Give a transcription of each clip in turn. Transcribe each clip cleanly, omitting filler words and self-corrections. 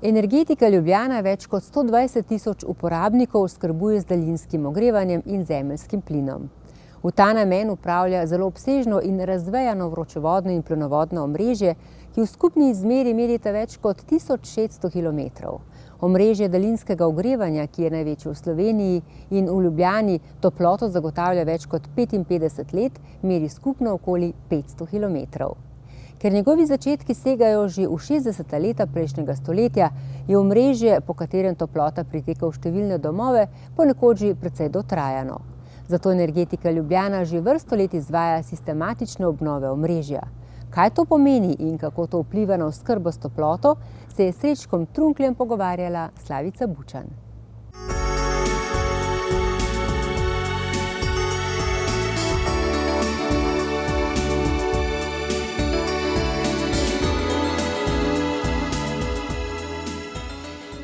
Energetika Ljubljana več kot 120 tisoč uporabnikov oskrbuje z daljinskim ogrevanjem in zemeljskim plinom. V ta namen upravlja zelo obsežno in razvejano vročevodno in plinovodno omrežje, ki v skupni izmeri merita več kot 1600 kilometrov. Omrežje daljinskega ogrevanja, ki je največje v Sloveniji in v Ljubljani toploto zagotavlja več kot 55 let, meri skupno okoli 500 kilometrov. Ker njegovi začetki segajo že v 60. leta prejšnjega stoletja, je omrežje, po katerem toplota priteka v številne domove, ponekod že precej dotrajano. Zato Energetika Ljubljana že vrsto let izvaja sistematične obnove omrežja. Kaj to pomeni in kako to vpliva na oskrbo s toploto, se je s Srečkom Trunkljem pogovarjala Slavica Bučan.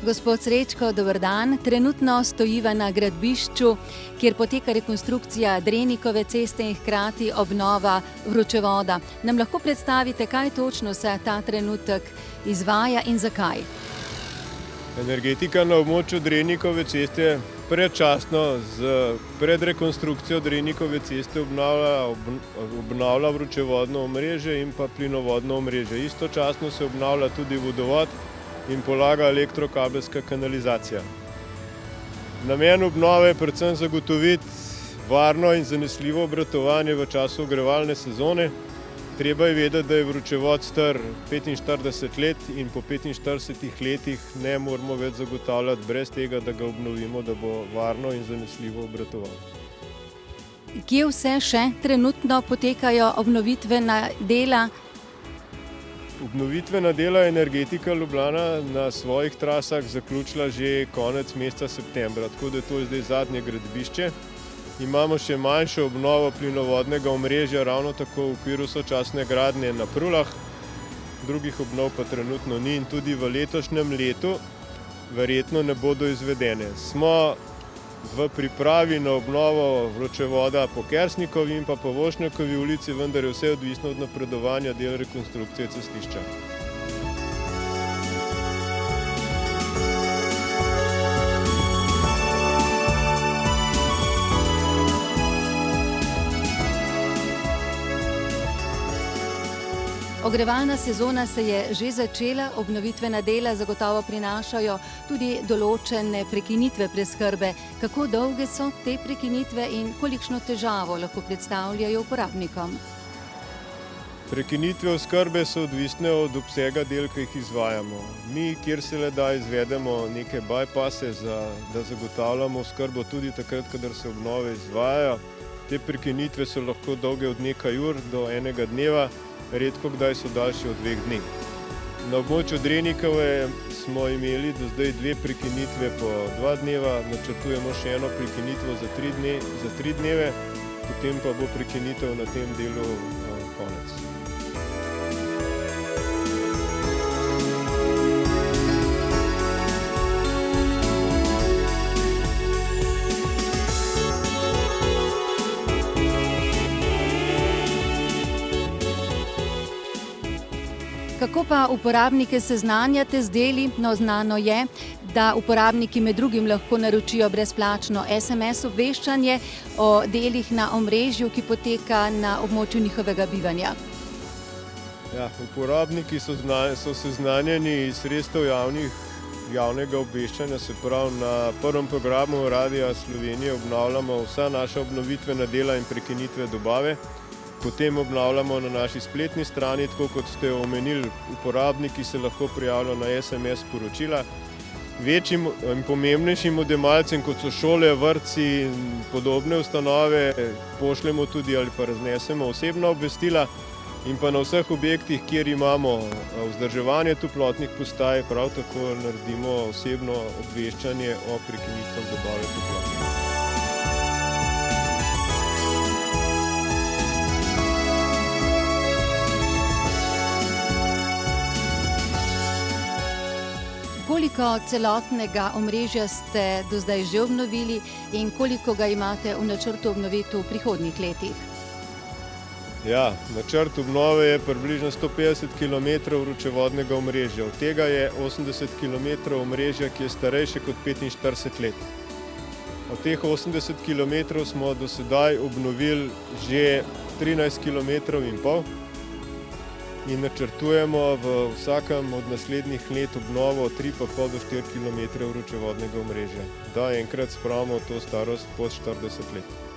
Gospod Srečko, dober dan. Trenutno stojiva na gradbišču, kjer poteka rekonstrukcija Drenikove ceste in hkrati obnova vročevoda. Nam lahko predstavite, kaj točno se ta trenutek izvaja in zakaj? Energetika na območju Drenikove ceste predčasno pred rekonstrukcijo Drenikove ceste obnavlja vročevodno omrežje in pa plinovodno omrežje. Istočasno se obnavlja tudi vodovod in polaga elektrokabelska kanalizacija. Namen obnove je predvsem zagotoviti varno in zanesljivo obratovanje v času ogrevalne sezone. Treba je vedeti, da je vročevod star 45 let in po 45 letih ne moramo več zagotavljati brez tega, da ga obnovimo, da bo varno in zanesljivo obratoval. Kje vse še trenutno potekajo obnovitvena dela? Obnovitvena dela je Energetika Ljubljana na svojih trasah zaključila že konec meseca septembra, tako da to je zdaj zadnje gradbišče. Imamo še manjšo obnovo plinovodnega omrežja, ravno tako v okviru sočasne gradnje na Prulah. Drugih obnov pa trenutno ni in tudi v letošnjem letu verjetno ne bodo izvedene. Smo v pripravi na obnovo vročevoda po Kersnikovi in pa po Vošnjakovi ulici, vendar je vse odvisno od napredovanja del rekonstrukcije cestišča. Ogrevalna sezona se je že začela, obnovitvena dela zagotovo prinašajo tudi določene prekinitve preskrbe. Kako dolge so te prekinitve in kolikšno težavo lahko predstavljajo uporabnikom? Prekinitve oskrbe so odvisne od obsega del, ki jih izvajamo. Mi, kjer se le da, izvedemo neke bypasse, da zagotavljamo oskrbo tudi takrat, kadar se obnove izvajajo. Te prekinitve so lahko dolge od nekaj ur do enega dneva, redko kdaj so daljše od 2 dni. Na območju Drenikove smo imeli do zdaj 2 prekinitve po 2 dneva, načrtujemo še eno prekinitev za 3 dneve, potem pa bo prekinitev na tem delu konec. Kako pa uporabnike seznanjate z deli? No, znano je, da uporabniki med drugim lahko naročijo brezplačno SMS obveščanje o delih na omrežju, ki poteka na območju njihovega bivanja. Ja, uporabniki so seznanjeni iz sredstev javnega obveščanja, se pravi na prvem programu Radia Slovenije obnavljamo vsa naša obnovitvena dela in prekinitve dobave. Potem obnavljamo na naši spletni strani, tako kot ste omenili, uporabniki se lahko prijavljajo na SMS sporočila. Večjim in pomembnejšim odjemalcem, kot so šole, vrtci in podobne ustanove, pošljemo tudi ali pa raznesemo osebna obvestila in pa na vseh objektih, kjer imamo vzdrževanje toplotnih postaj, prav tako naredimo osebno obveščanje o prekinitvah dobave toplote. Koliko celotnega omrežja ste do zdaj že obnovili in koliko ga imate v načrtu obnoviti v prihodnjih letih? Ja, načrt obnove je približno 150 km vročevodnega omrežja. Od tega je 80 km omrežja, ki je starejše kot 45 let. Od teh 80 km smo do sedaj obnovili že 13,5 km in načrtujemo v vsakem od naslednjih let obnovo 3,5 do 4 km vročevodnega omrežja, da enkrat spravimo to starost pod 40 let.